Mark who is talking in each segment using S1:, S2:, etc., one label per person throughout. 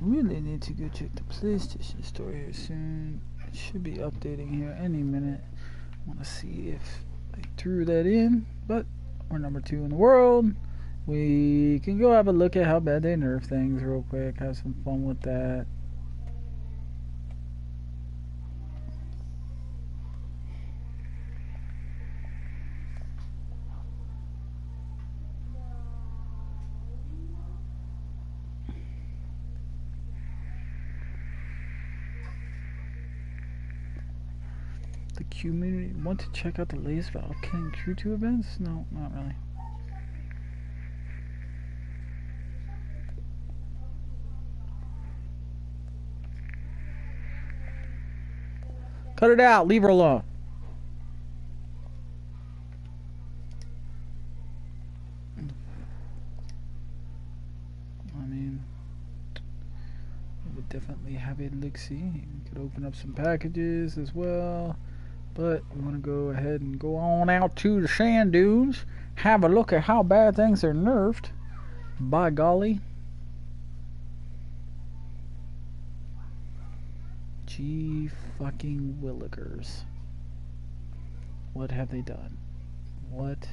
S1: really need to go check the PlayStation store here soon. It should be updating here any minute. I want to see if I threw that in, but we're number 2 in the world. We can go have a look at how bad they nerf things real quick. Have some fun with that. The community want to check out the latest Valve Killing True 2 events? No, not really. Cut it out. Leave her alone. I mean, we would definitely have a look-see. We could open up some packages as well. But we want to go ahead and go on out to the sand dunes. Have a look at how bad things are nerfed. By golly. Gee fucking willikers. What have they done? What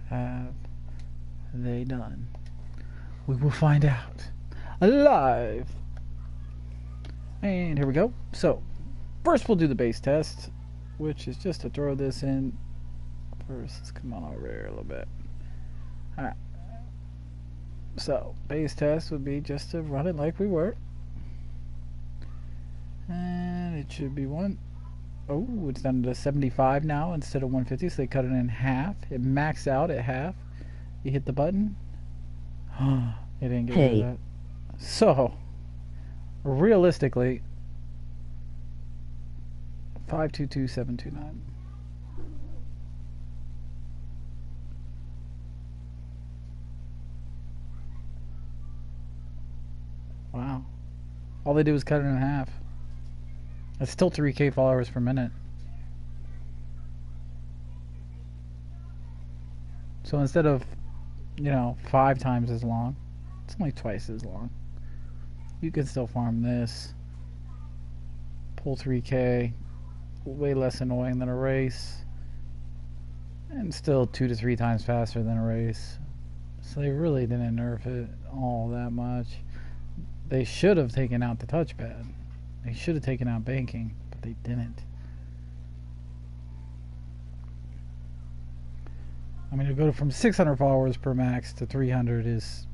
S1: have they done? We will find out. Alive. And here we go. So, first we'll do the base test, which is just to throw this in. First, let's come on over here a little bit. Alright. So, base test would be just to run it like we were. And it should be one. Oh, it's down to 75 now instead of 150, so they cut it in half. It maxed out at half. You hit the button. It didn't get rid of that. So, realistically, 522729. Wow. All they did was cut it in half. That's still 3K followers per minute. So instead of, 5 times as long, it's only twice as long. You can still farm this. Pull 3K. Way less annoying than a race. And still 2 to 3 times faster than a race. So they really didn't nerf it all that much. They should have taken out the touchpad. They should have taken out banking, but they didn't. I mean, to go from 600 followers per max to 300 is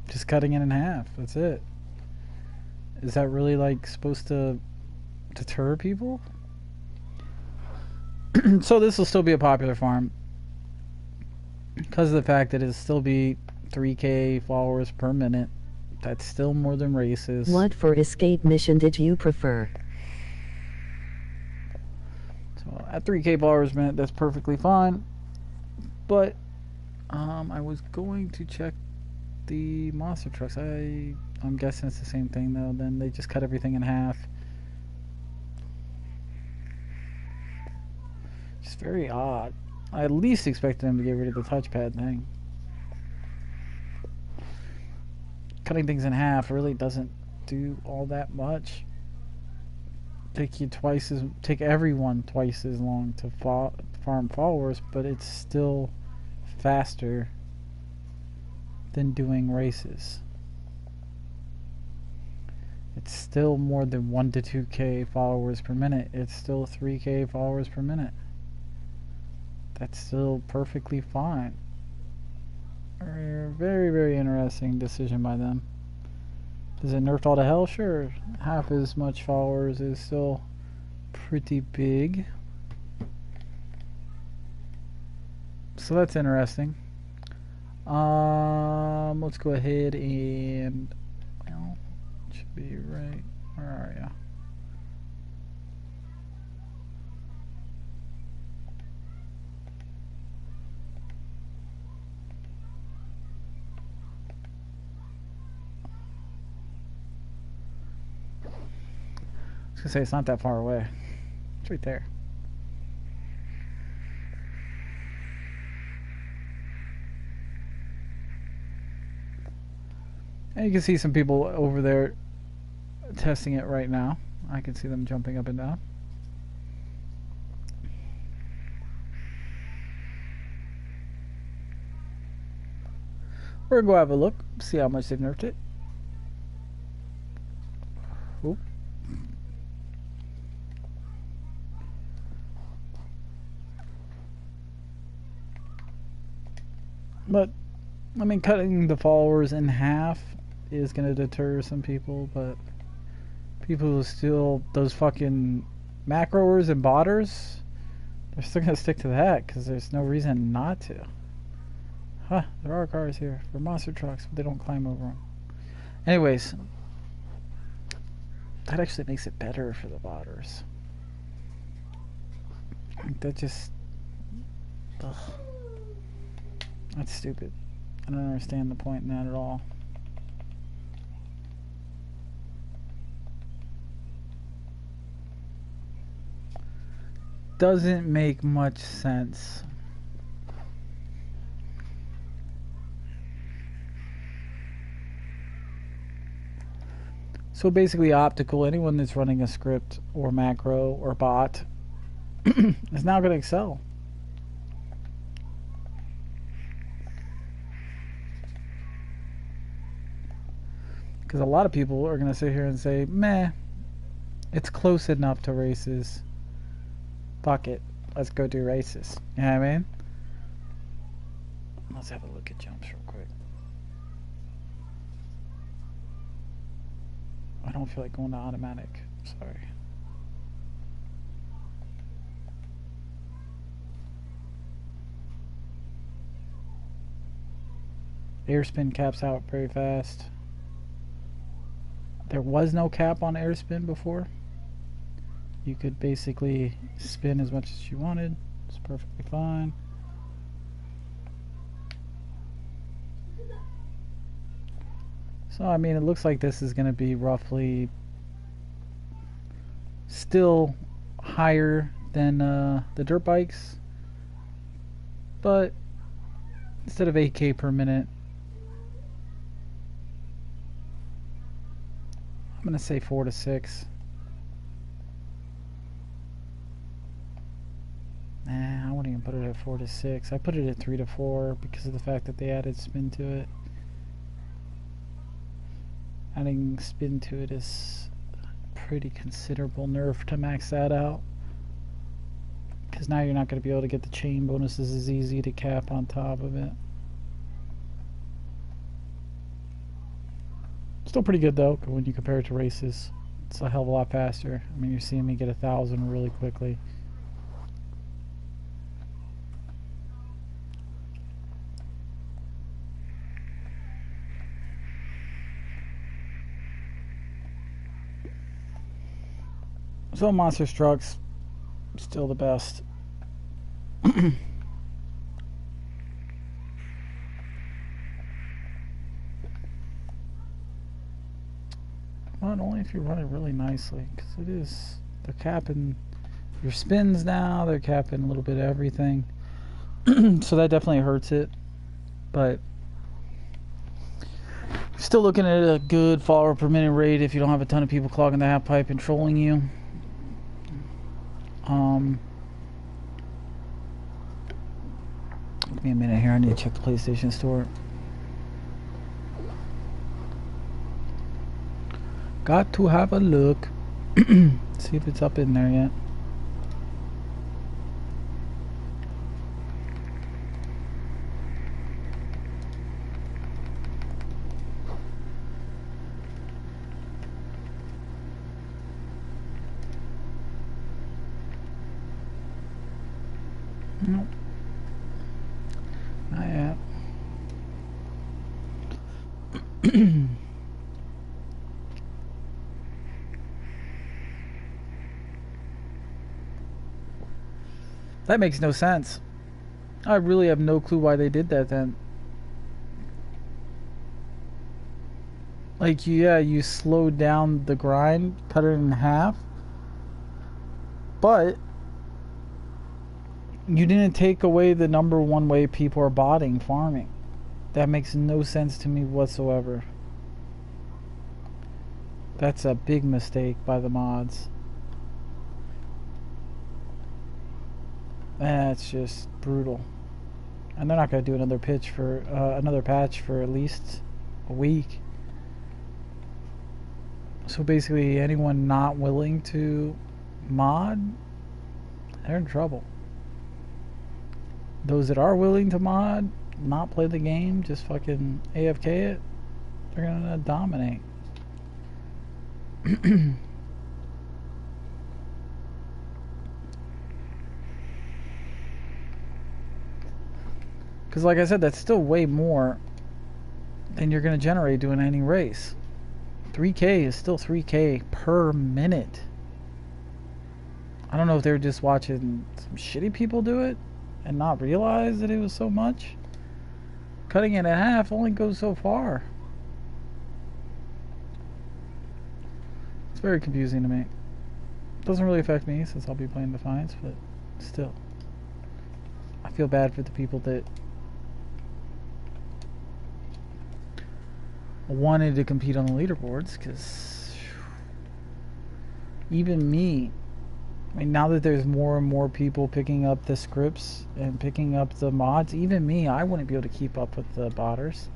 S1: just cutting it in half. That's it. Is that really supposed to deter people? So this will still be a popular farm because of the fact that it'll still be 3K followers per minute. That's still more than races.
S2: What for escape mission did you prefer?
S1: So at 3K followers per minute, that's perfectly fine. But I was going to check the monster trucks. I'm guessing it's the same thing though. Then they just cut everything in half. Just very odd. I at least expected them to get rid of the touchpad thing. Cutting things in half really doesn't do all that much. Take everyone twice as long to farm followers, but it's still faster than doing races. It's still more than 1 to 2K followers per minute. It's still 3K followers per minute. That's still perfectly fine. Very, very interesting decision by them. Does it nerf all to hell? Sure. Half as much followers is still pretty big. So that's interesting. Let's go ahead and, well, it should be right. Where are you? I was gonna say it's not that far away. It's right there. And you can see some people over there testing it right now. I can see them jumping up and down. We're going to go have a look, see how much they've nerfed it. Ooh. But, I mean, cutting the followers in half is going to deter some people, but people who still, those fucking macroers and botters, they're still going to stick to that because there's no reason not to. Huh, there are cars here. They're monster trucks, but they don't climb over them. Anyways, that actually makes it better for the botters. That just... Ugh. That's stupid. I don't understand the point in that at all. Doesn't make much sense. So basically optical, anyone that's running a script or macro or bot is now going to excel. Because a lot of people are going to sit here and say, meh, it's close enough to races. Fuck it. Let's go do races. You know what I mean? Let's have a look at jumps real quick. I don't feel like going to automatic. Sorry. Air spin caps out very fast. There was no cap on air spin before. You could basically spin as much as you wanted. It's perfectly fine. So, I mean, it looks like this is going to be roughly still higher than the dirt bikes. But instead of 8K per minute, I'm going to say 4 to 6. Nah, I wouldn't even put it at 4 to 6. I put it at 3 to 4 because of the fact that they added spin to it. Adding spin to it is a pretty considerable nerf to max that out. Because now you're not going to be able to get the chain bonuses as easy to cap on top of it. Still pretty good though when you compare it to races. It's a hell of a lot faster. I mean, you're seeing me get 1,000 really quickly. So monster trucks still the best. Not only if you run it really nicely, because it is, they're capping your spins now, they're capping a little bit of everything. So that definitely hurts it, but still looking at a good follower per minute rate if you don't have a ton of people clogging the half pipe and trolling you. Give me a minute here, I need to check the PlayStation Store. Got to have a look. See if it's up in there yet. Nope. Not yet. That makes no sense. I really have no clue why they did that then. Like, yeah, you slowed down the grind, cut it in half, but you didn't take away the #1 way people are botting farming. That makes no sense to me whatsoever. That's a big mistake by the mods. That's just brutal. And they're not going to do another patch for at least a week. So basically, anyone not willing to mod, they're in trouble. Those that are willing to mod, not play the game, just fucking AFK it, they're gonna dominate. Because like I said, that's still way more than you're going to generate doing any race. 3K is still 3K per minute. I don't know if they were just watching some shitty people do it and not realize that it was so much. Cutting it in half only goes so far. It's very confusing to me. It doesn't really affect me since I'll be playing Defiance, but still. I feel bad for the people that wanted to compete on the leaderboards, because even me, I mean, now that there's more and more people picking up the scripts and picking up the mods, even me, I wouldn't be able to keep up with the botters.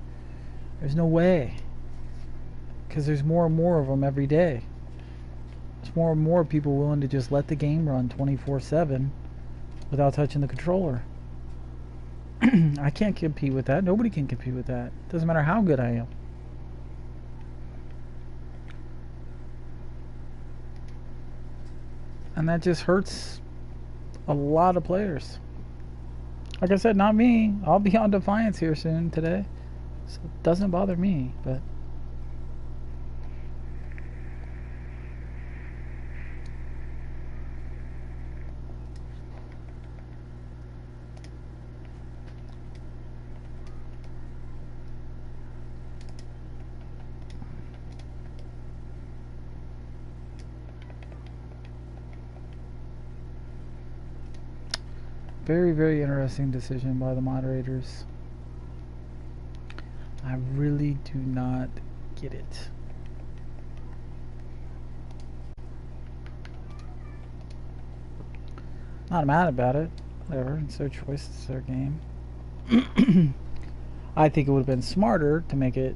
S1: There's no way, because there's more and more of them every day. There's more and more people willing to just let the game run 24/7 without touching the controller. I can't compete with that. Nobody can compete with that. Doesn't matter how good I am. And that just hurts a lot of players. Like I said, not me. I'll be on Defiance here soon today, so it doesn't bother me, but very, very interesting decision by the moderators. I really do not get it. Not mad about it. Whatever, it's their choice, it's their game. I think it would have been smarter to make it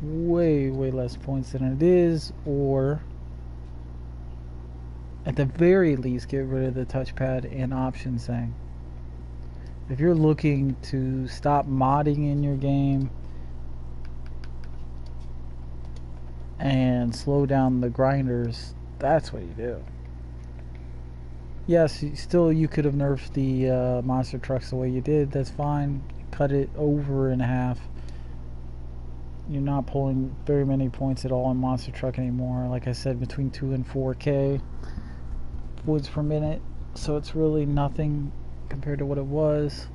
S1: way, way less points than it is, or at the very least get rid of the touchpad and options thing. If you're looking to stop modding in your game and slow down the grinders, that's what you do. Yes, you could have nerfed the monster trucks the way you did. That's fine. Cut it over in half. You're not pulling very many points at all in monster truck anymore. Like I said, between 2 and 4K woods per minute, so it's really nothing compared to what it was.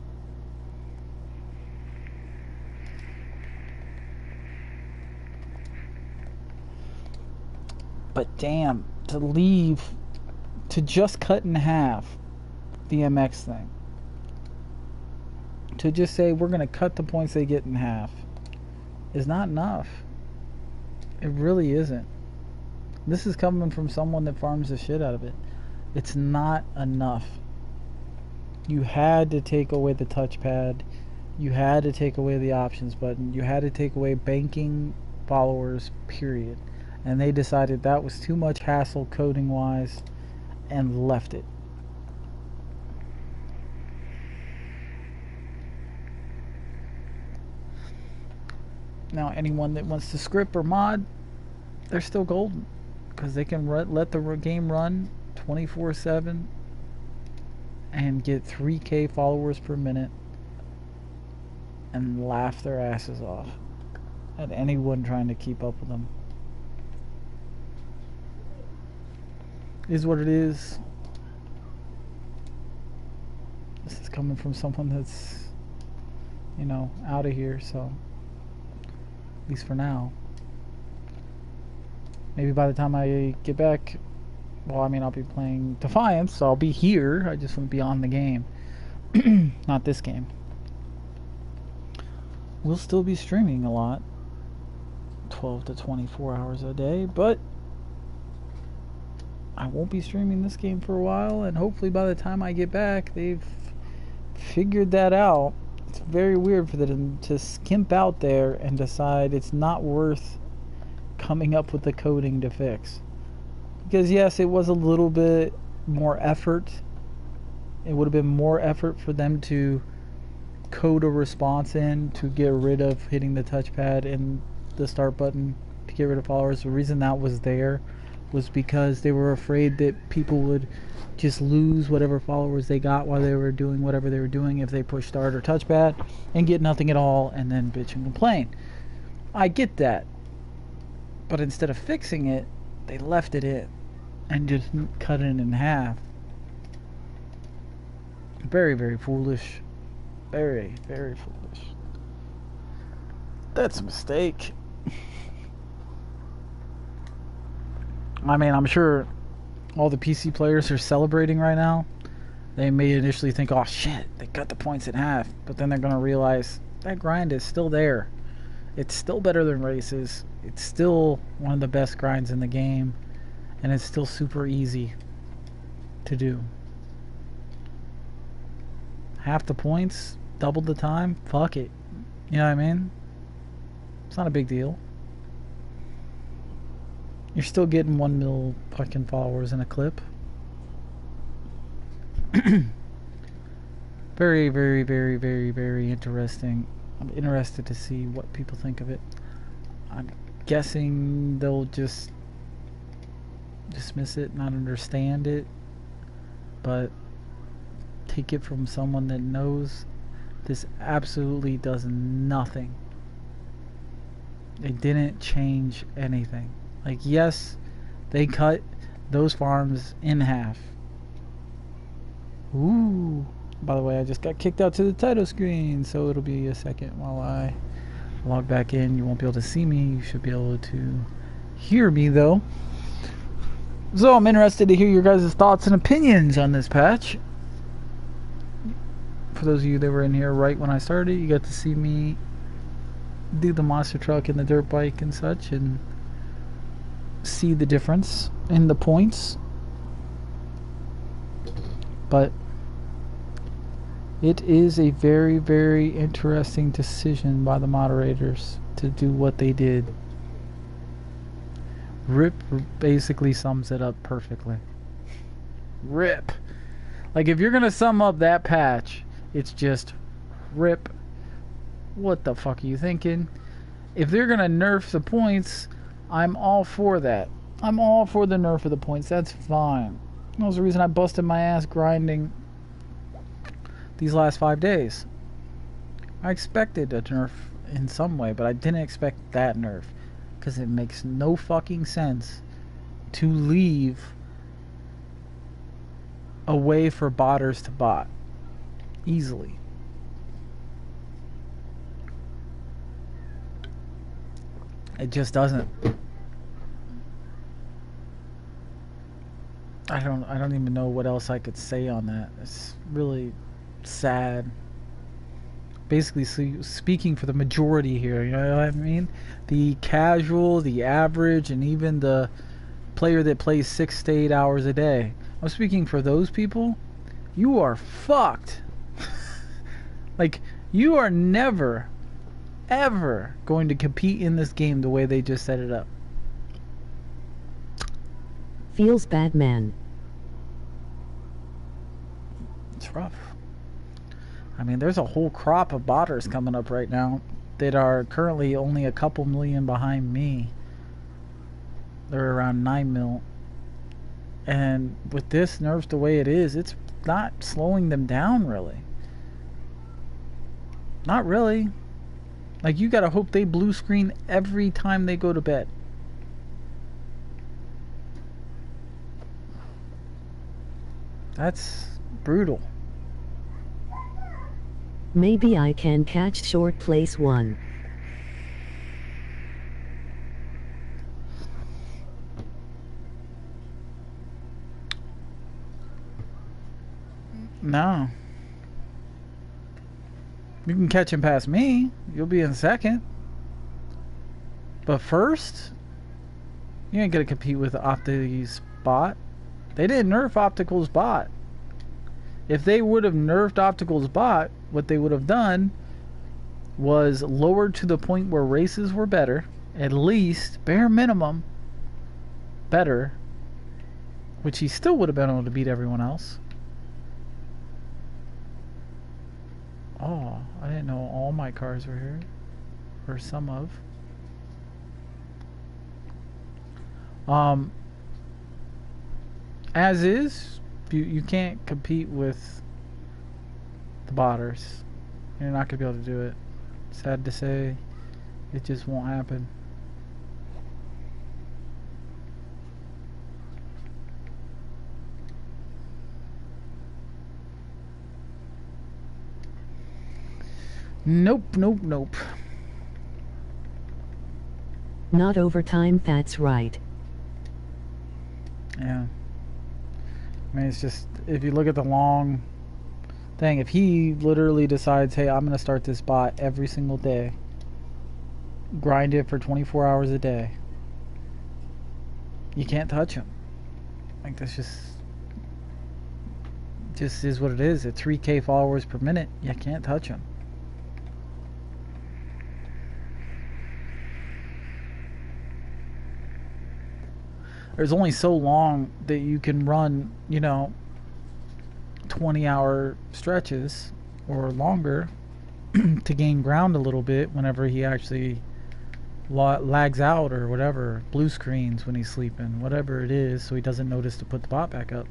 S1: But damn, to just cut in half the MX thing, to just say we're gonna cut the points they get in half, is not enough. It really isn't. This is coming from someone that farms the shit out of it. It's not enough. You had to take away the touchpad. You had to take away the options button. You had to take away banking followers, period. And they decided that was too much hassle coding wise and left it. Now anyone that wants to script or mod, they're still golden, because they can let the game run 24/7 and get 3K followers per minute and laugh their asses off at anyone trying to keep up with them. Is what it is. This is coming from someone that's, you know, out of here, so at least for now. Maybe by the time I get back, well, I mean, I'll be playing Defiance, so I'll be here. I just won't be on the game. Not this game. We'll still be streaming a lot. 12 to 24 hours a day, but I won't be streaming this game for a while, and hopefully by the time I get back, they've figured that out. It's very weird for them to skimp out there and decide it's not worth coming up with the coding to fix. Because yes, it was a little bit more effort. It would have been more effort for them to code a response in to get rid of hitting the touchpad and the start button to get rid of followers. The reason that was there was because they were afraid that people would just lose whatever followers they got while they were doing whatever they were doing if they push start or touchpad and get nothing at all and then bitch and complain. I get that. But instead of fixing it, they left it in and just cut it in half. Very, very foolish. Very, very foolish. That's a mistake. I mean, I'm sure all the PC players are celebrating right now. They may initially think, oh shit, they cut the points in half. But then they're going to realize that grind is still there. It's still better than races. It's still one of the best grinds in the game. And it's still super easy to do. Half the points, double the time, fuck it. You know what I mean? It's not a big deal. You're still getting 1 mil fucking followers in a clip. Very, very, very, very, very interesting. I'm interested to see what people think of it. I'm guessing they'll just dismiss it, not understand it, but take it from someone that knows this absolutely does nothing. It didn't change anything. Like, yes, they cut those farms in half. Ooh. By the way, I just got kicked out to the title screen, so it'll be a second while I log back in. You won't be able to see me. You should be able to hear me, though. So I'm interested to hear your guys' thoughts and opinions on this patch. For those of you that were in here right when I started, you got to see me do the monster truck and the dirt bike and such, and see the difference in the points. But it is a very, very interesting decision by the moderators to do what they did. Rip basically sums it up perfectly. Rip. Like, if you're gonna sum up that patch, it's just rip. What the fuck are you thinking? If they're gonna nerf the points, I'm all for that. I'm all for the nerf of the points. That's fine. That was the reason I busted my ass grinding these last 5 days. I expected a nerf in some way, but I didn't expect that nerf. Because it makes no fucking sense to leave a way for botters to bot easily. It just doesn't. I don't even know what else I could say on that. It's really sad. Basically, speaking for the majority here, you know what I mean? The casual, the average, and even the player that plays 6 to 8 hours a day. I'm speaking for those people. You are fucked. Like, you are never, ever going to compete in this game the way they just set it up.
S2: Feels bad, man.
S1: It's rough. I mean, there's a whole crop of botters coming up right now that are currently only a couple million behind me. They're around 9 mil. And with this nerfed the way it is, it's not slowing them down, really. Not really. Like, you gotta hope they blue screen every time they go to bed. That's brutal.
S2: Maybe I can catch short place 1.
S1: No. You can catch him past me. You'll be in second. But first, you ain't gonna compete with Opti's bot. They didn't nerf Optical's bot. If they would have nerfed Optical's bot, what they would have done was lowered to the point where races were better, at least, bare minimum, better, which he still would have been able to beat everyone else. Oh, I didn't know all my cars were here, or some of. As is, you can't compete with the botters. You're not gonna be able to do it. Sad to say, it just won't happen. Nope, nope, nope.
S2: Not overtime, that's right.
S1: Yeah. I mean, it's just, if you look at the long thing, if he literally decides, hey, I'm going to start this bot every single day, grind it for 24 hours a day, you can't touch him. Like, that's just is what it is. At 3K followers per minute, you can't touch him. There's only so long that you can run, 20-hour stretches or longer to gain ground a little bit whenever he actually lags out or whatever, blue screens when he's sleeping, whatever it is, so he doesn't notice to put the bot back up.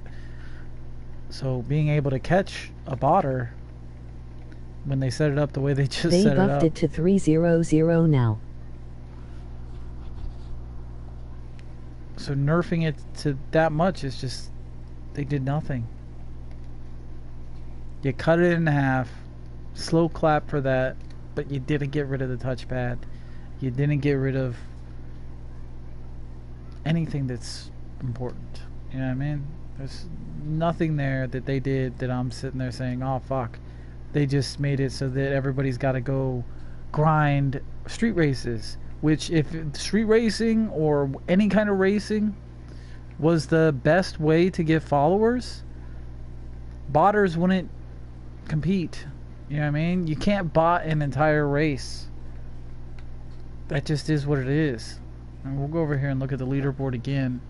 S1: So being able to catch a botter when they set it up the way they just set it up.
S2: They buffed it to 300 now.
S1: So nerfing it to that much is just, they did nothing. You cut it in half, slow clap for that, but you didn't get rid of the touchpad. You didn't get rid of anything that's important. You know what I mean? There's nothing there that they did that I'm sitting there saying, oh fuck. They just made it so that everybody's got to go grind street races. Which, if street racing or any kind of racing was the best way to get followers, botters wouldn't compete. You know what I mean? You can't bot an entire race. That just is what it is. And we'll go over here and look at the leaderboard again.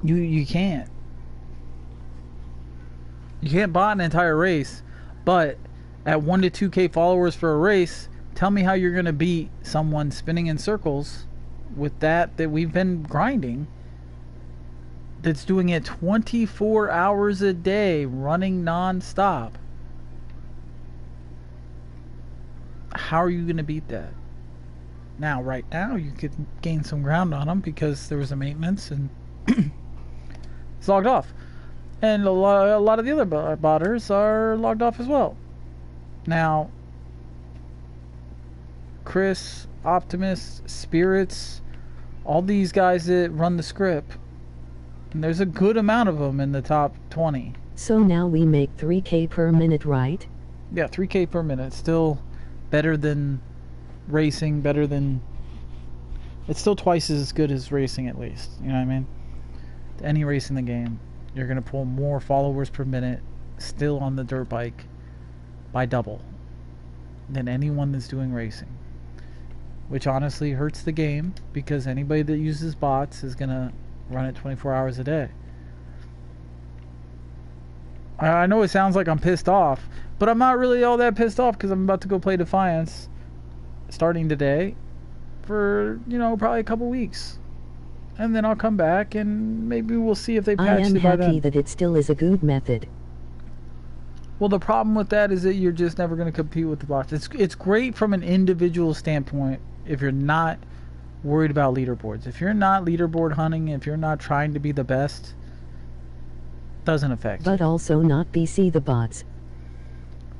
S1: You can't. You can't bot an entire race, but at 1 to 2K followers for a race, tell me how you're going to beat someone spinning in circles with that we've been grinding, that's doing it 24 hours a day, running non-stop. How are you going to beat that? Now, right now, you could gain some ground on them because there was a maintenance and it's logged off. And a lot of the other botters are logged off as well. Now, Chris, Optimus, Spirits, all these guys that run the script, and there's a good amount of them in the top 20.
S2: So now we make 3K per minute, right?
S1: Yeah, 3K per minute. Still better than racing, better than... It's still twice as good as racing, at least. You know what I mean? Any race in the game, you're going to pull more followers per minute still on the dirt bike by double than anyone that's doing racing. Which honestly hurts the game, because anybody that uses bots is going to run it 24 hours a day. I know it sounds like I'm pissed off, but I'm not really all that pissed off, because I'm about to go play Defiance starting today for, probably a couple weeks. And then I'll come back and maybe we'll see if they patch it by then.
S2: I am happy that it still is a good method.
S1: Well, the problem with that is that you're just never going to compete with the bots. It's great from an individual standpoint if you're not worried about leaderboards. If you're not leaderboard hunting, if you're not trying to be the best, doesn't affect you.
S2: But also not BC the bots.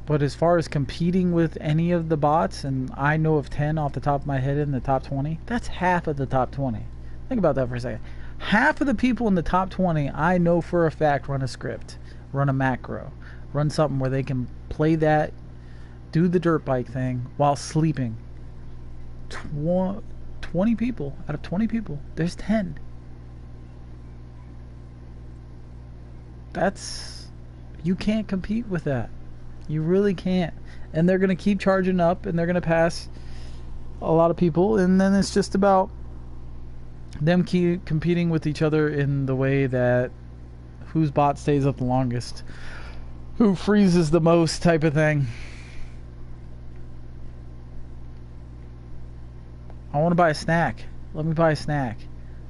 S1: But as far as competing with any of the bots, and I know of 10 off the top of my head in the top 20, that's half of the top 20. Think about that for a second. Half of the people in the top 20, I know for a fact, run a script, run a macro, run something where they can play that, do the dirt bike thing while sleeping. 20 people. Out of 20 people, there's 10. You can't compete with that. You really can't. And they're going to keep charging up, and they're going to pass a lot of people, and then it's just about them keep competing with each other in the way that whose bot stays up the longest, who freezes the most type of thing. I want to buy a snack. Let me buy a snack.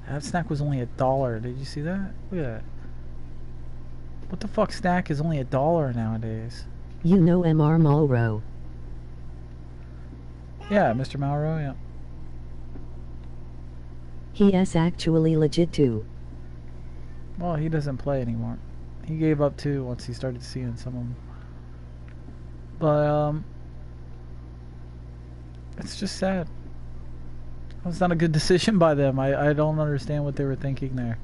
S1: That snack was only $1. Did you see that? Look at that. What the fuck snack is only $1 nowadays?
S2: You know Mr. Malro.
S1: Yeah, Mr. Malro, yeah.
S2: He is actually legit too.
S1: Well, he doesn't play anymore. He gave up too once he started seeing some of them. But, it's just sad. It's not a good decision by them. I don't understand what they were thinking there.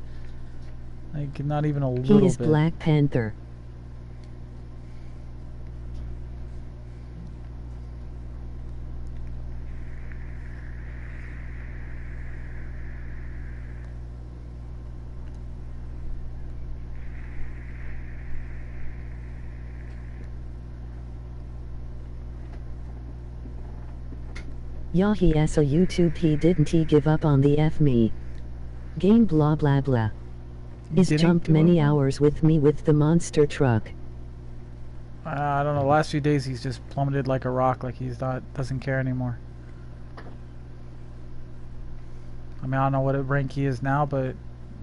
S1: Like, not even a little bit.
S2: He is Black Panther. Yeah, he is a YouTube. He didn't give up on the F me. Game blah blah blah. He's jumped many hours with me with the monster truck.
S1: I don't know. The last few days he's just plummeted like a rock. Like he's doesn't care anymore. I mean, I don't know what rank he is now, but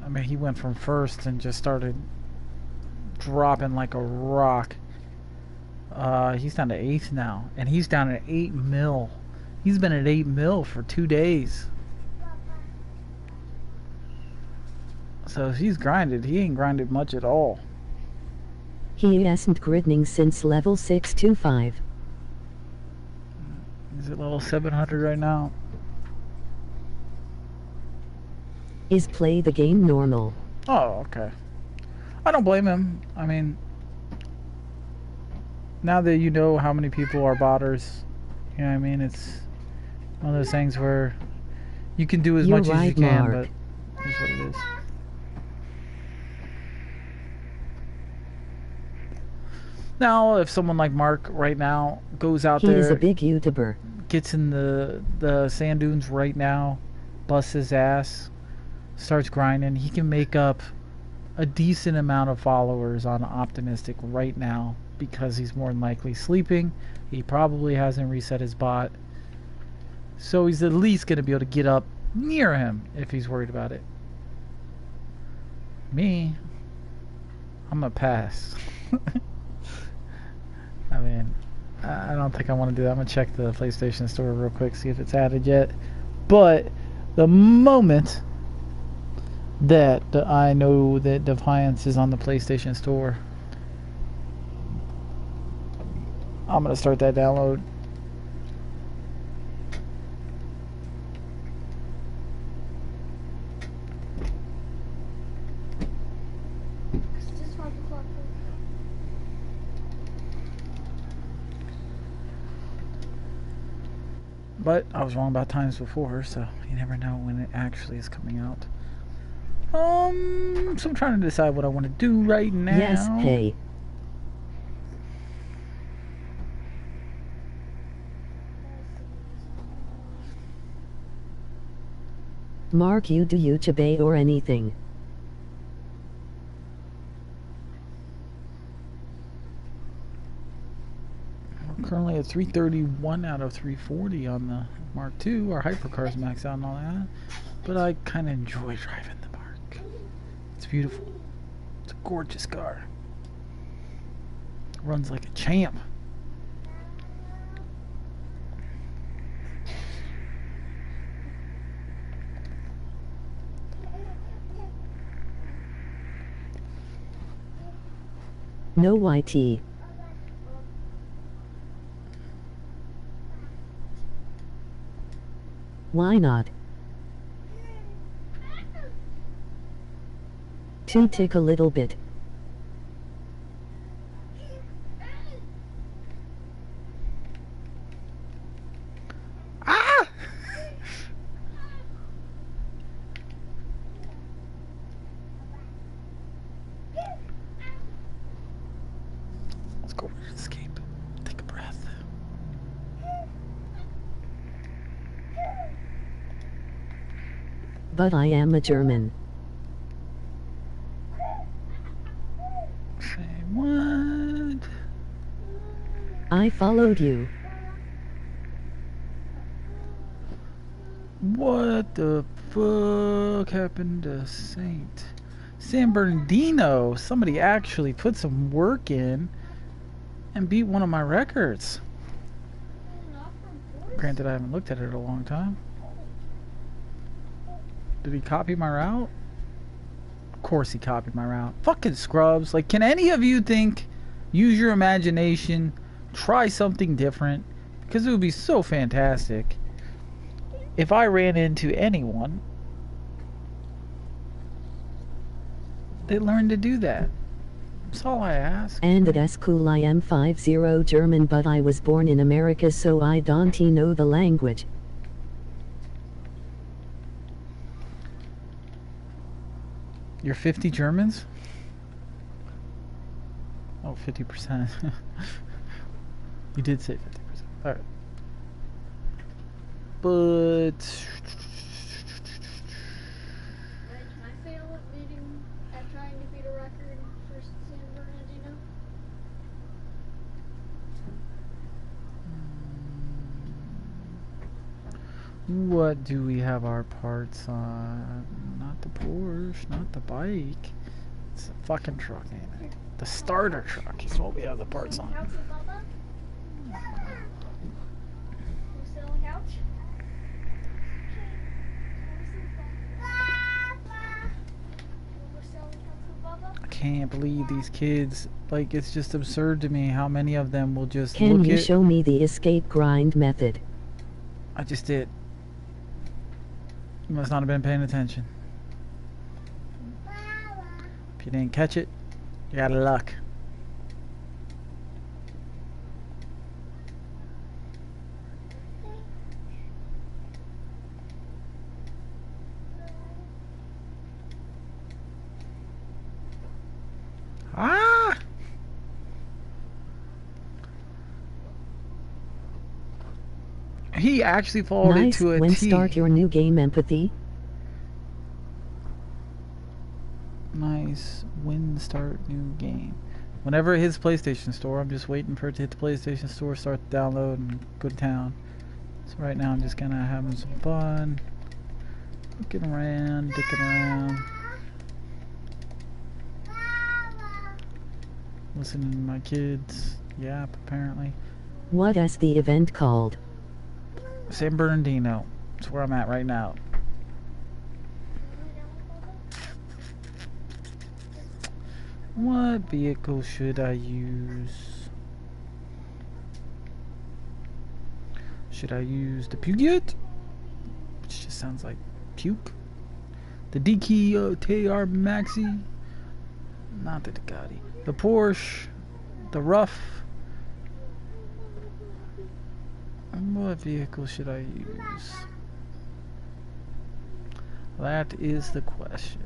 S1: I mean, he went from first and just started dropping like a rock. He's down to 8th now, and he's down at 8 mil. He's been at 8 mil for 2 days. So if he's grinded, he ain't grinded much at all.
S2: He hasn't grinding since level 625.
S1: He's at level 700 right now.
S2: Is play the game normal?
S1: Oh, okay. I don't blame him. I mean, now that you know how many people are botters, you know what I mean? It's one of those things where you can do as much as you can, but it's what it is. Now, if someone like Mark right now goes out there,
S2: he is a big YouTuber,
S1: gets in the sand dunes right now, busts his ass, starts grinding, he can make up a decent amount of followers on Optimistic right now because he's more than likely sleeping. He probably hasn't reset his bot, so he's at least going to be able to get up near him if he's worried about it. Me, I'm gonna pass. I mean, I don't think I want to do that. I'm going to check the PlayStation Store real quick, see if it's added yet. But the moment that I know that Defiance is on the PlayStation Store, I'm going to start that download. But I was wrong about times before, so you never know when it actually is coming out. So I'm trying to decide what I want to do right now.
S2: Yes, hey. Mark, you do YouTube or anything?
S1: Currently at 331 out of 340 on the Mark II. Our hypercar's maxed out and all that. But I kind of enjoy driving the Mark. It's beautiful. It's a gorgeous car. Runs like a champ.
S2: No YT. Why not? To tick a little bit.
S1: Ah! Let's go escape. Take a breath.
S2: But I am a German.
S1: Say what?
S2: I followed you.
S1: What the fuck happened to Saint San Bernardino? Somebody actually put some work in and beat one of my records. Granted, I haven't looked at it in a long time. Did he copy my route? Of course he copied my route. Fucking scrubs. Like, can any of you think, use your imagination, try something different? Because it would be so fantastic if I ran into anyone that learned to do that. That's all I ask.
S2: And that's cool. I am 50 German, but I was born in America, so I don't know the language.
S1: You're 50 Germans? Oh, 50%. You did say 50%. Alright. But...
S3: Can I fail at beating, at trying to beat a record for San Bernardino?
S1: What do we have our parts on? Not the Porsche, not the bike. It's a fucking truck, ain't it? The starter truck is what we have the parts on.
S3: Couch with Bubba? You still on the couch? We're still on the couch with Bubba?
S1: I can't believe these kids. Like, it's just absurd to me how many of them will just
S2: Can
S1: look
S2: you
S1: at...
S2: show me the escape grind method?
S1: I just did. You must not have been paying attention. If you didn't catch it, you got luck. Ah! He actually followed
S2: Nice.
S1: it to a
S2: When
S1: T.
S2: start your new game, Empathy?
S1: Nice. When start new game. Whenever it hits PlayStation Store, I'm just waiting for it to hit the PlayStation Store, start the download, and go to town. So right now I'm just kind of having some fun. Looking around, dicking around. Listening to my kids. Yap, apparently.
S2: What is the event called?
S1: San Bernardino. That's where I'm at right now. What vehicle should I use? Should I use the Peugeot? Which just sounds like puke. The DKR Maxi? Not the Ducati. The Porsche. The Rough. What vehicle should I use? That is the question.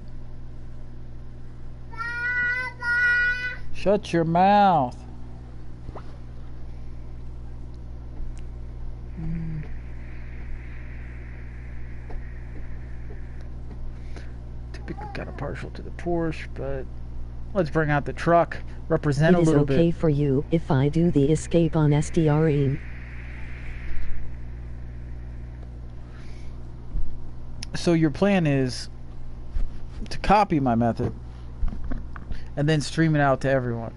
S1: Shut your mouth. Typically kind of partial to the Porsche, but let's bring out the truck. Represent
S2: It
S1: a
S2: is
S1: little
S2: okay
S1: bit.
S2: for you if I do the escape on SDRE.
S1: So your plan is to copy my method and then stream it out to everyone.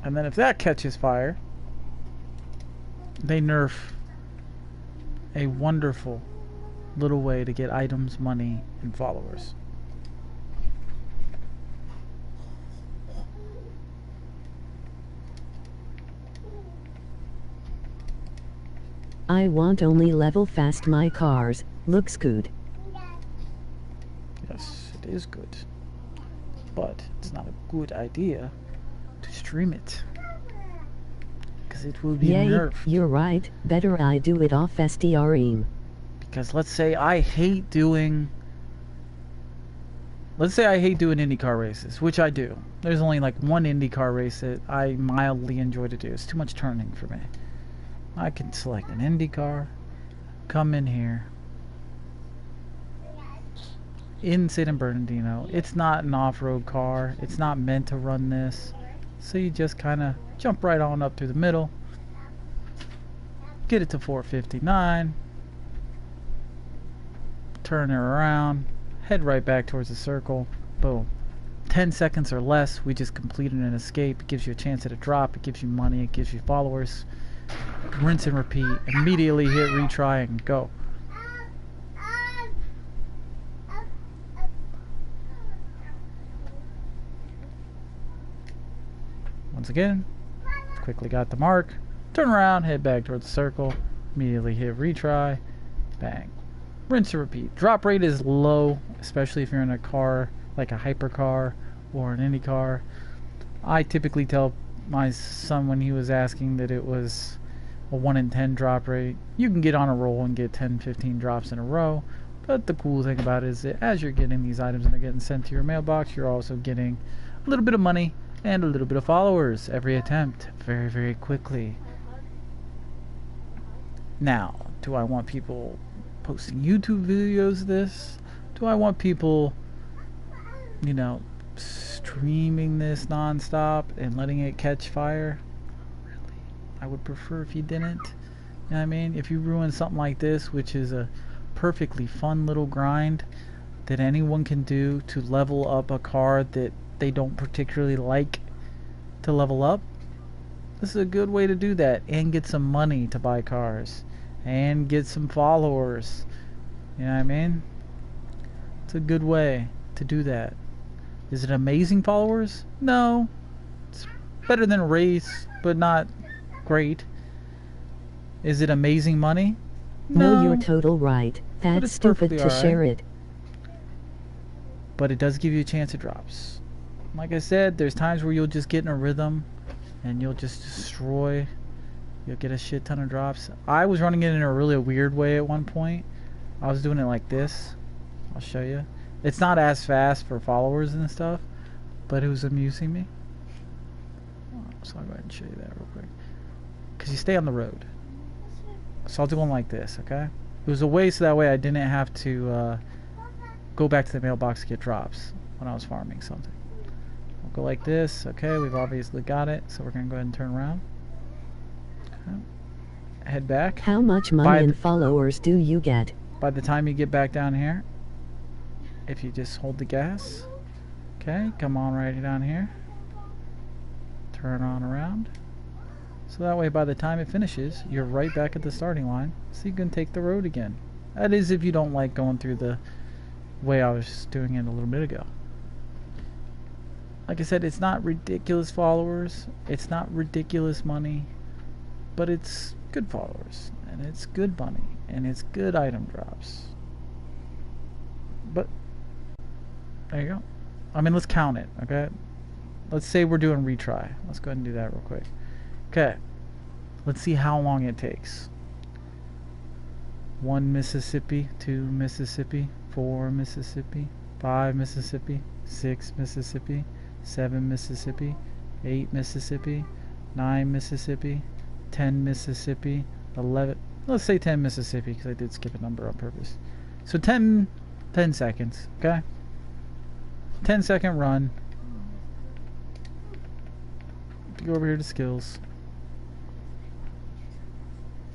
S1: And then if that catches fire, they nerf a wonderful little way to get items, money, and followers.
S2: I want only level fast my cars. Looks good.
S1: Yes, it is good. But it's not a good idea to stream it. Because it will be
S2: Yay,
S1: nerfed.
S2: you're right. Better I do it off SDRE.
S1: Because let's say I hate doing IndyCar races, which I do. There's only like one IndyCar race that I mildly enjoy to do. It's too much turning for me. I can select an IndyCar, come in here, in San Bernardino. It's not an off-road car. It's not meant to run this. So you just kind of jump right on up through the middle, get it to 459, turn it around, head right back towards the circle. Boom. 10 seconds or less, we just completed an escape. It gives you a chance at a drop. It gives you money. It gives you followers. Rinse and repeat. Immediately hit retry and go. Once again, quickly got the mark. Turn around, head back towards the circle. Immediately hit retry. Bang. Rinse and repeat. Drop rate is low, especially if you're in a car like a hypercar or an Indy car. I typically tell my son when he was asking that it was a 1 in 10 drop rate. You can get on a roll and get 10, 15 drops in a row, but the cool thing about it is that as you're getting these items and they're getting sent to your mailbox, you're also getting a little bit of money and a little bit of followers every attempt, very, very quickly. Now, do I want people posting YouTube videos of this? Do I want people, you know, streaming this non-stop and letting it catch fire? Really? I would prefer if you didn't. You know what I mean? If you ruin something like this, which is a perfectly fun little grind that anyone can do to level up a car that they don't particularly like to level up, this is a good way to do that and get some money to buy cars and get some followers. You know what I mean? It's a good way to do that. Is it amazing followers? No. It's better than a race, but not great. Is it amazing money? No.
S2: You're total right. That's stupid to share it.
S1: But it does give you a chance at drops. Like I said, there's times where you'll just get in a rhythm and you'll just destroy. You'll get a shit ton of drops. I was running it in a really weird way at one point. I was doing it like this. I'll show you. It's not as fast for followers and stuff, but it was amusing me. So I'll go ahead and show you that real quick. Because you stay on the road. So I'll do one like this, okay? It was a way so that way I didn't have to go back to the mailbox to get drops when I was farming something. We'll go like this. Okay, we've obviously got it, so we're going to go ahead and turn around. Okay. Head back.
S2: How much money and followers do you get?
S1: By the time you get back down here, if you just hold the gas, okay, come on right down here, turn on around, so that way by the time it finishes, you're right back at the starting line, so you can take the road again. That is if you don't like going through the way I was doing it a little bit ago. Like I said, it's not ridiculous followers, it's not ridiculous money, but it's good followers, and it's good money, and it's good item drops. But there you go. I mean, let's count it, okay? Let's say we're doing retry. Let's go ahead and do that real quick. Okay. Let's see how long it takes. 1 Mississippi, 2 Mississippi, 4 Mississippi, 5 Mississippi, 6 Mississippi, 7 Mississippi, 8 Mississippi, 9 Mississippi, 10 Mississippi, 11. Let's say 10 Mississippi because I did skip a number on purpose. So 10 seconds, okay? 10-second run. Go over here to skills.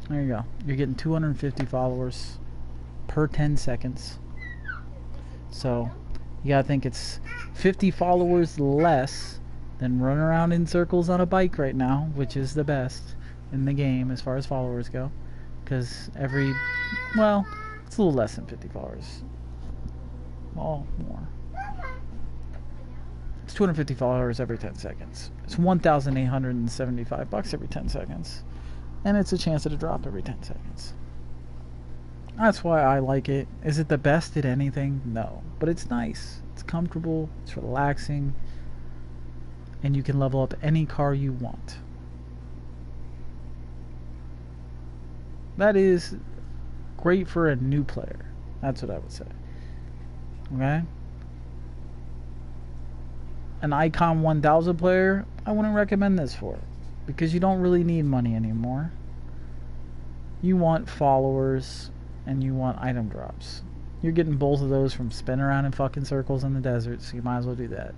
S1: There you go. You're getting 250 followers per 10 seconds. So you gotta think it's 50 followers less than running around in circles on a bike right now, which is the best in the game as far as followers go. Because well, it's a little less than 50 followers. Well, more. It's 250 followers every 10 seconds. It's $1,875 every 10 seconds. And it's a chance at a drop every 10 seconds. That's why I like it. Is it the best at anything? No. But it's nice. It's comfortable. It's relaxing. And you can level up any car you want. That is great for a new player. That's what I would say. Okay? An Icon 1000 player, I wouldn't recommend this for. Because you don't really need money anymore. You want followers and you want item drops. You're getting both of those from spinning around in fucking circles in the desert, so you might as well do that.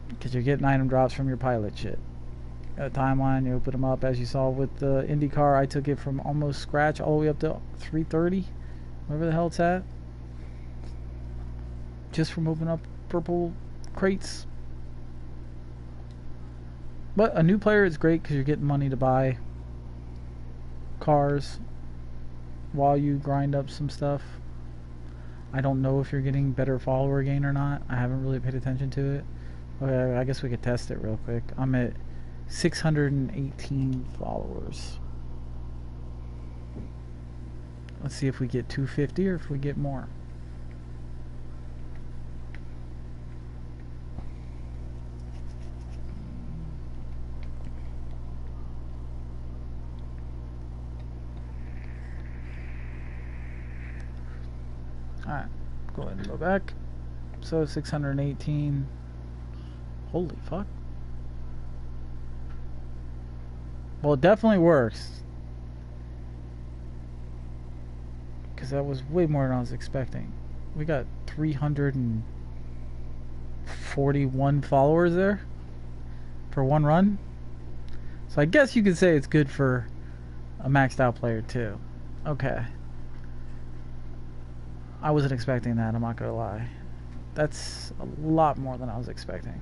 S1: Because you're getting item drops from your pilot shit. Got a timeline, you open them up. As you saw with the IndyCar, I took it from almost scratch all the way up to 330, wherever the hell it's at. Just from opening up purple crates. But a new player is great because you're getting money to buy cars while you grind up some stuff. I don't know if you're getting better follower gain or not. I haven't really paid attention to it. Okay, I guess we could test it real quick. I'm at 618 followers. Let's see if we get 250 or if we get more. Alright, go ahead and go back. So 618. Holy fuck. Well, it definitely works. Because that was way more than I was expecting. We got 341 followers there for one run. So I guess you could say it's good for a maxed out player too. Okay. I wasn't expecting that, I'm not gonna lie. That's a lot more than I was expecting.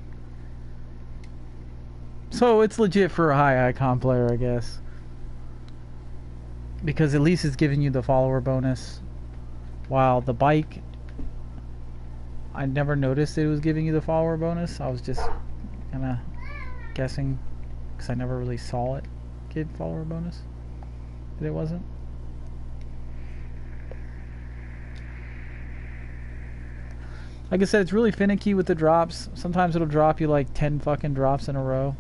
S1: So it's legit for a high icon player, I guess. Because at least it's giving you the follower bonus. While the bike, I never noticed it was giving you the follower bonus. I was just kind of guessing because I never really saw it give follower bonus. But it wasn't. Like I said, it's really finicky with the drops. Sometimes it'll drop you like 10 fucking drops in a row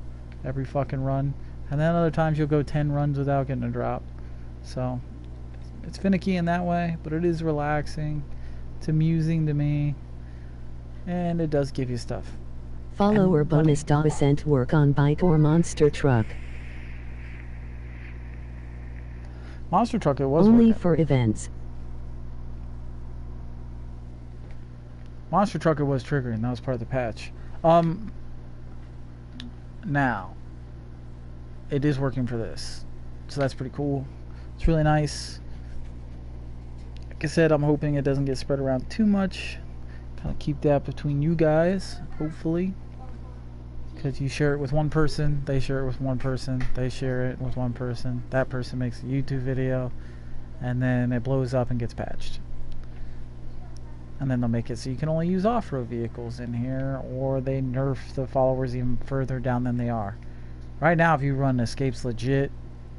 S1: every fucking run. And then other times you'll go 10 runs without getting a drop. So it's finicky in that way, but it is relaxing. It's amusing to me. And it does give you stuff.
S2: Follower bonus $. Work on bike or monster truck.
S1: Monster truck, it was
S2: only
S1: working.
S2: For events.
S1: Monster Trucker was triggering. That was part of the patch. Now, it is working for this. So that's pretty cool. It's really nice. Like I said, I'm hoping it doesn't get spread around too much. Kind of keep that between you guys, hopefully. Because you share it with one person, they share it with one person, they share it with one person. That person makes a YouTube video, and then it blows up and gets patched. And then they'll make it so you can only use off-road vehicles in here, or they nerf the followers even further down than they are. Right now, if you run Escapes legit,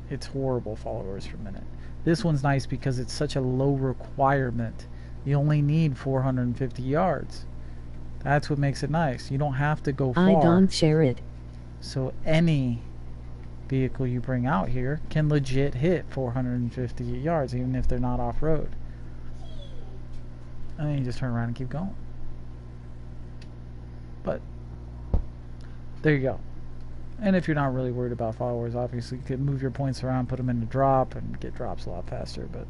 S1: it's horrible followers per minute. This one's nice because it's such a low requirement. You only need 450 yards. That's what makes it nice. You don't have to go far.
S2: I don't share it.
S1: So any vehicle you bring out here can legit hit 450 yards, even if they're not off-road. And then you just turn around and keep going. But there you go. And if you're not really worried about followers, obviously you could move your points around, put them into drop, and get drops a lot faster. But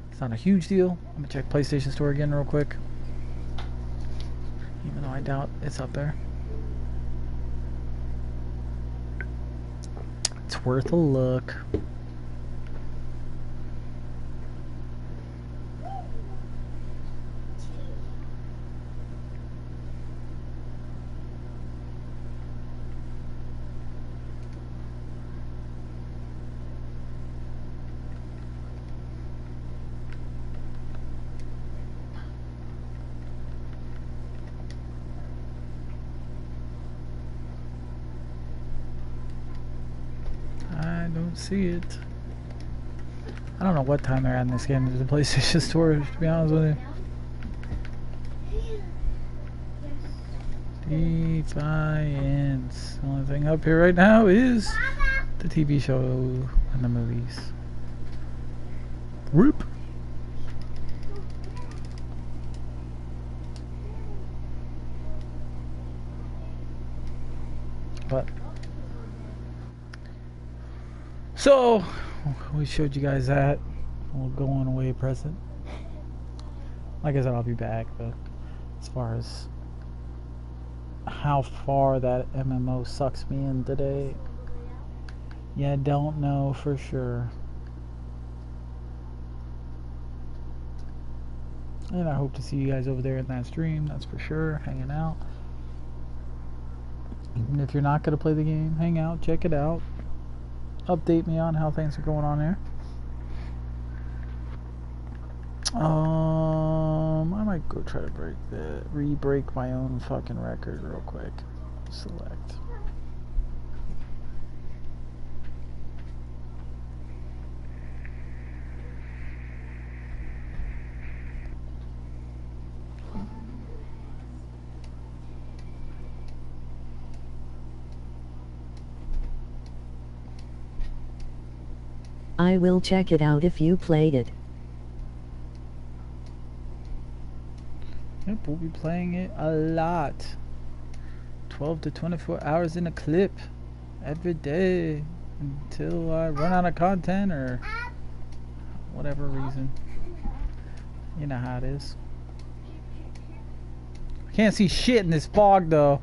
S1: it's not a huge deal. I'm gonna check PlayStation Store again real quick, even though I doubt it's up there. It's worth a look. See it. I don't know what time they're at in this game to the PlayStation Store, to be honest with you. Defiance. The only thing up here right now is the TV show and the movies. Whoop. But so we showed you guys that we'll go on away present. Like I said, I'll be back, but as far as how far that MMO sucks me in today, yeah, don't know for sure. And I hope to see you guys over there in that stream, that's for sure, hanging out. Even if you're not going to play the game, hang out, check it out. Update me on how things are going on there. I might go try to re-break my own fucking record real quick. Select.
S2: I will check it out if you played it.
S1: Yep, we'll be playing it a lot. 12 to 24 hours in a clip every day until I run out of content or whatever reason. You know how it is. I can't see shit in this fog though.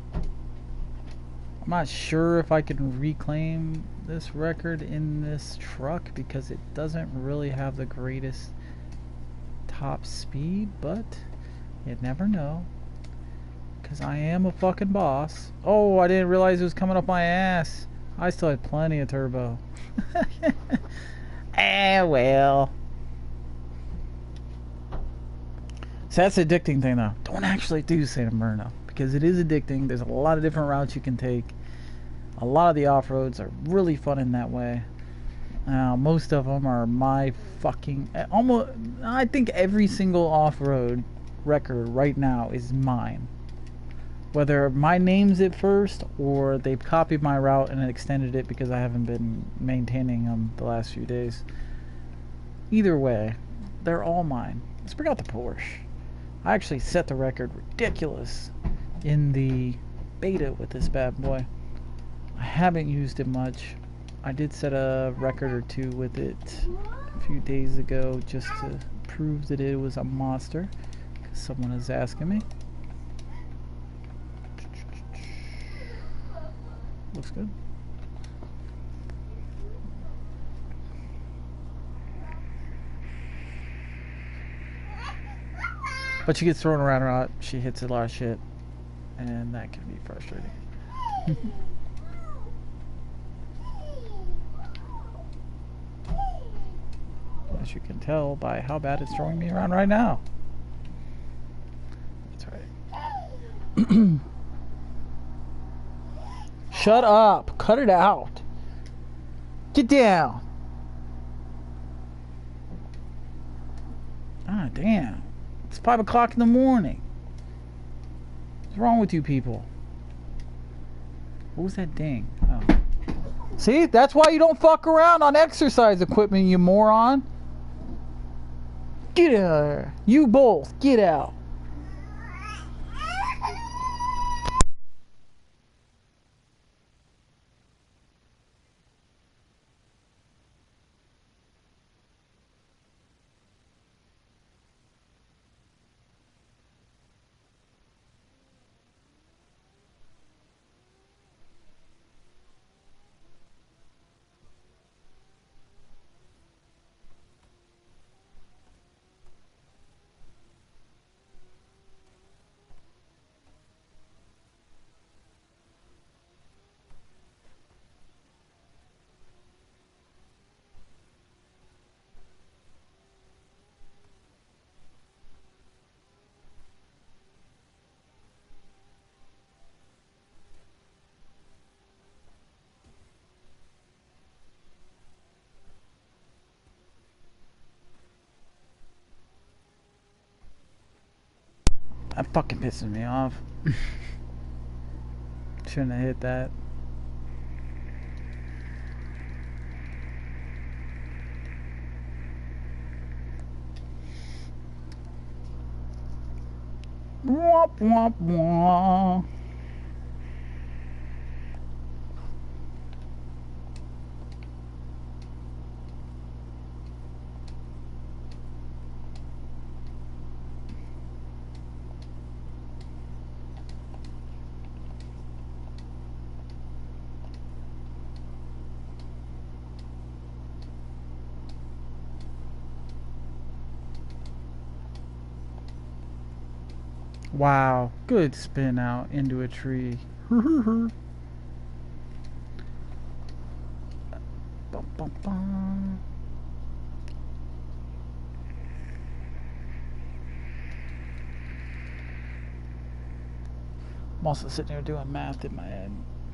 S1: I'm not sure if I can reclaim this record in this truck because it doesn't really have the greatest top speed, but you never know. Because I am a fucking boss. Oh, I didn't realize it was coming up my ass. I still had plenty of turbo. Well. So that's the addicting thing though. Don't actually do Santa Myrna because it is addicting. There's a lot of different routes you can take. A lot of the off-roads are really fun in that way. Most of them are my fucking... almost, I think every single off-road record right now is mine. Whether my name's it first or they've copied my route and extended it because I haven't been maintaining them the last few days. Either way, they're all mine. Let's bring out the Porsche. I actually set the record ridiculous in the beta with this bad boy. I haven't used it much. I did set a record or two with it a few days ago just to prove that it was a monster because someone is asking me. Looks good. But she gets thrown around a lot. She hits a lot of shit and that can be frustrating. As you can tell by how bad it's throwing me around right now. That's right. Shut up. Cut it out. Get down. Ah, damn. It's 5 o'clock in the morning. What's wrong with you people? What was that ding? Oh. See? That's why you don't fuck around on exercise equipment, you moron. Get out of there. You both, get out. That fucking pisses me off. Shouldn't have hit that. Womp womp womp. Wow, good spin out into a tree. Bum, bum, bum. I'm also sitting here doing math in my head.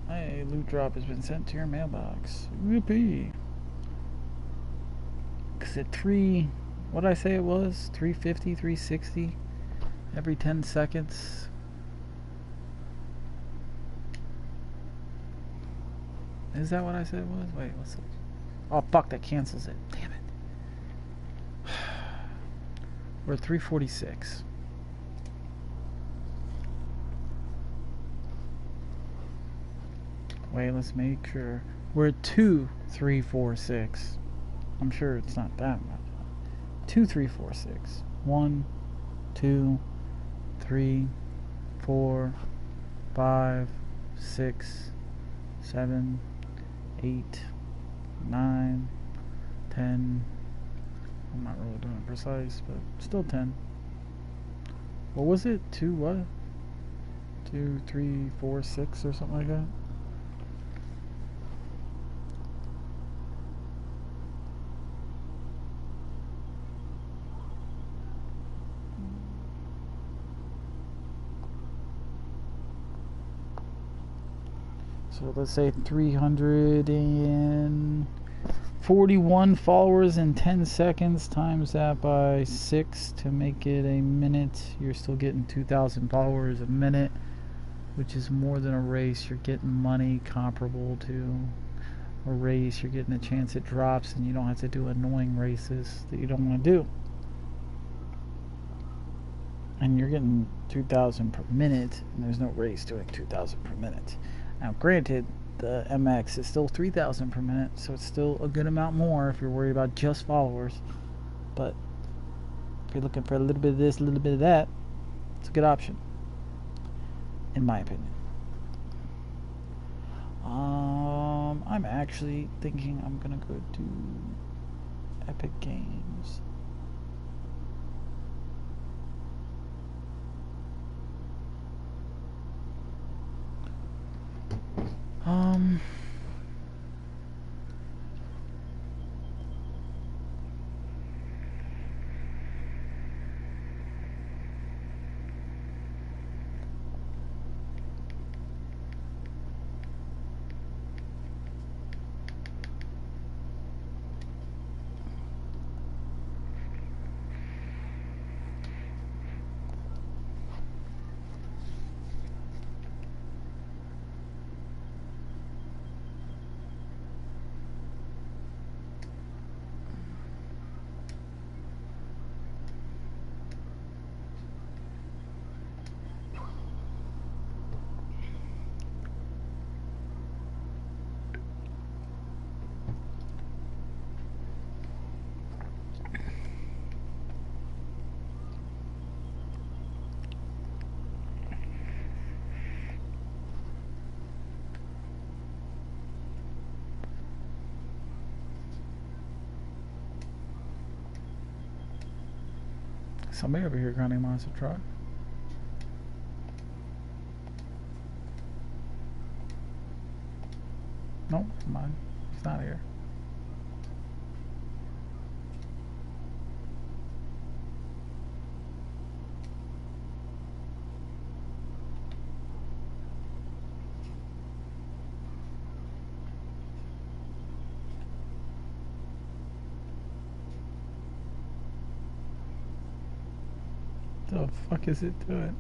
S1: Hey, loot drop has been sent to your mailbox. Whoopee. Cause at what did I say it was? 350, 360 every 10 seconds. Is that what I said it was? Wait, what's it? Oh, fuck, that cancels it. Damn it. We're at 346. Wait, let's make sure. We're at 2346. I'm sure it's not that much. 2346. 1, 2, 3, 4, 5, 6, 7, 8, 9, 10. I'm not really doing it precise, but still 10. What was it? 2 what? 2, 3, 4, 6 or something like that? So let's say 341 followers in 10 seconds, times that by 6 to make it a minute. You're still getting 2,000 followers a minute, which is more than a race. You're getting money comparable to a race. You're getting a chance it drops, and you don't have to do annoying races that you don't want to do. And you're getting 2,000 per minute, and there's no race doing 2,000 per minute. Now, granted, the MX is still 3,000 per minute, so it's still a good amount more if you're worried about just followers. But if you're looking for a little bit of this, a little bit of that, it's a good option, in my opinion. I'm actually thinking I'm gonna go do Epic Games. Somebody over here grinding monster truck. Nope, mine. It's not here. The fuck is it doing?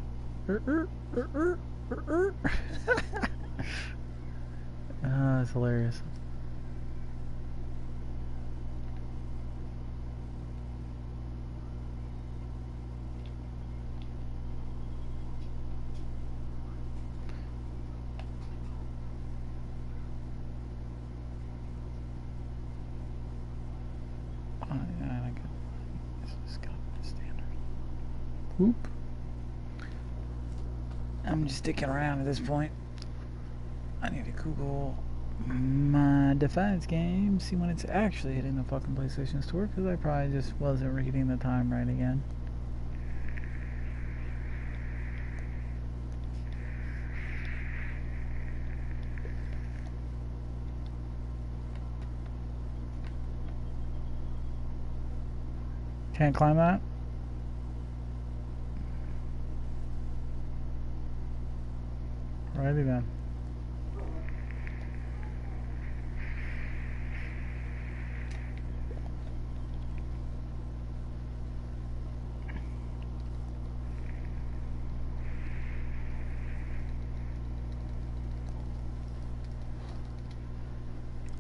S1: That's hilarious. Whoop. I'm just sticking around at this point. I need to Google my Defiance game, see when it's actually hitting the fucking PlayStation Store, because I probably just wasn't reading the time right again. Can't climb that? Righty then.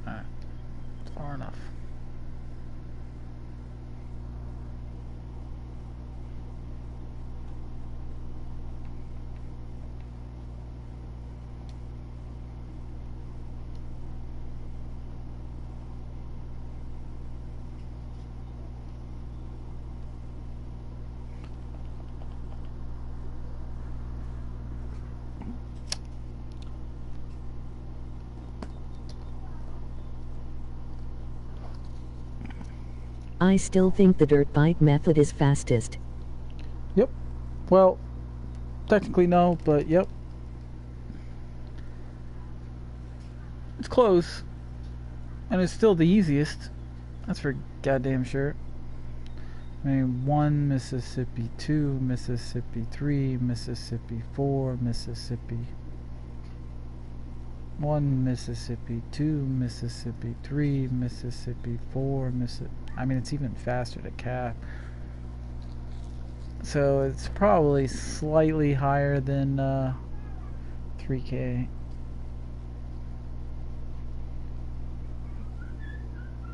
S1: Alright. Far enough.
S2: I still think the dirt bike method is fastest.
S1: Yep. Well, technically no, but yep. It's close. And it's still the easiest. That's for goddamn sure. I mean, 1 Mississippi, 2 Mississippi, 3 Mississippi, 4 Mississippi. 1 Mississippi, 2 Mississippi, 3 Mississippi, 4 Mississippi. I mean, it's even faster to cap. So it's probably slightly higher than 3K.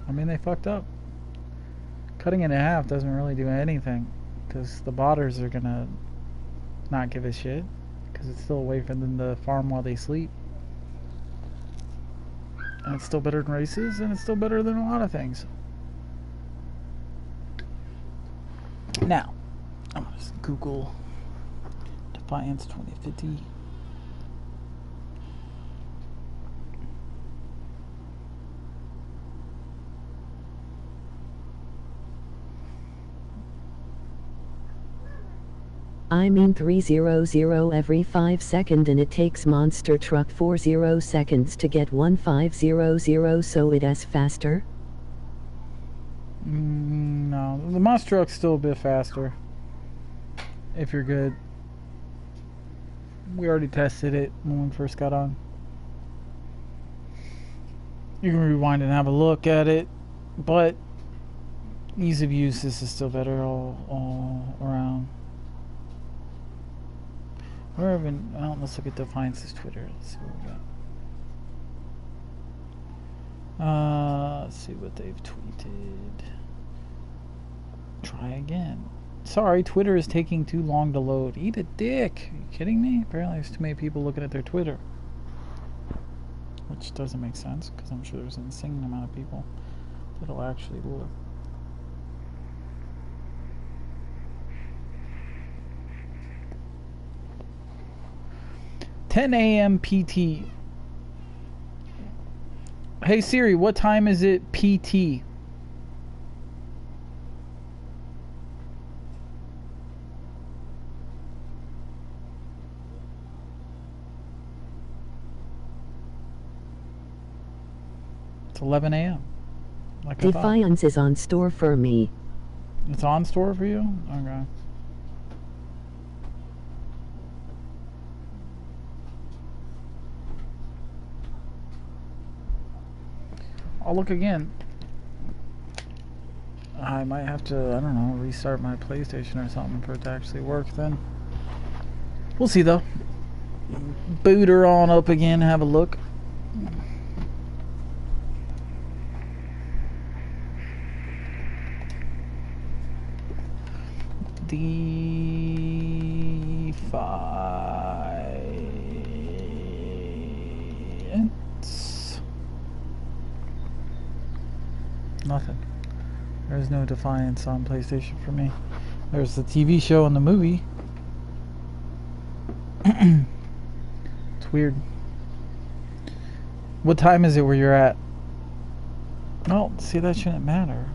S1: I mean, they fucked up. Cutting it in half doesn't really do anything, because the botters are gonna not give a shit, because it's still a way for them to farm while they sleep. And it's still better than races, and it's still better than a lot of things. Now, I'm gonna just Google Defiance 2050.
S2: I mean 300 every 5 seconds, and it takes monster truck 40 seconds to get 1500, so it is faster.
S1: No, the monster truck's still a bit faster. If you're good. We already tested it when we first got on. You can rewind and have a look at it, but ease of use, this is still better all around. Well, let's look at Defiance's Twitter. Let's see what we got. Let's see what they've tweeted. Try again. Sorry, Twitter is taking too long to load. Eat a dick. Are you kidding me? Apparently there's too many people looking at their Twitter. Which doesn't make sense, because I'm sure there's an insane amount of people that'll actually look. "10 a.m. PT. Hey Siri, what time is it PT? It's 11 a.m. Like
S2: Defiance is on store for me.
S1: It's on store for you? Okay. I'll look again. I might have to, I don't know, restart my PlayStation or something for it to actually work then. We'll see though. Boot her on up again, have a look. Defiance. Nothing. There's no Defiance on PlayStation for me. There's the TV show and the movie. It's weird. What time is it where you're at? Well, see, that shouldn't matter.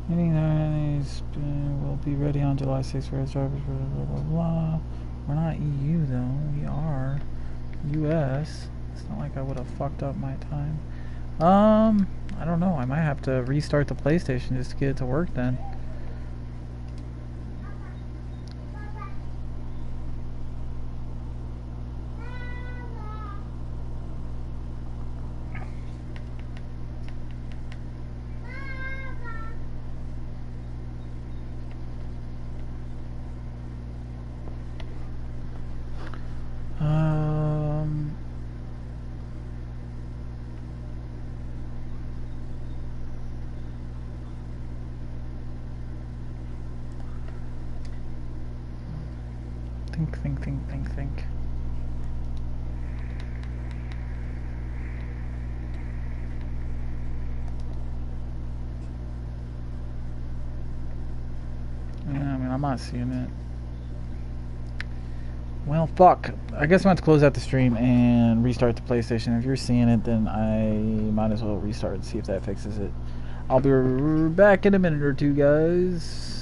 S1: Will be ready on July 6th for his drivers, blah, blah, blah. We're not EU, though. We are US. It's not like I would have fucked up my time. I don't know. I might have to restart the PlayStation just to get it to work then. Think. Yeah, I mean, I'm not seeing it. Well, fuck. I guess I'm going to close out the stream and restart the PlayStation. If you're seeing it, then I might as well restart and see if that fixes it. I'll be back in a minute or two, guys.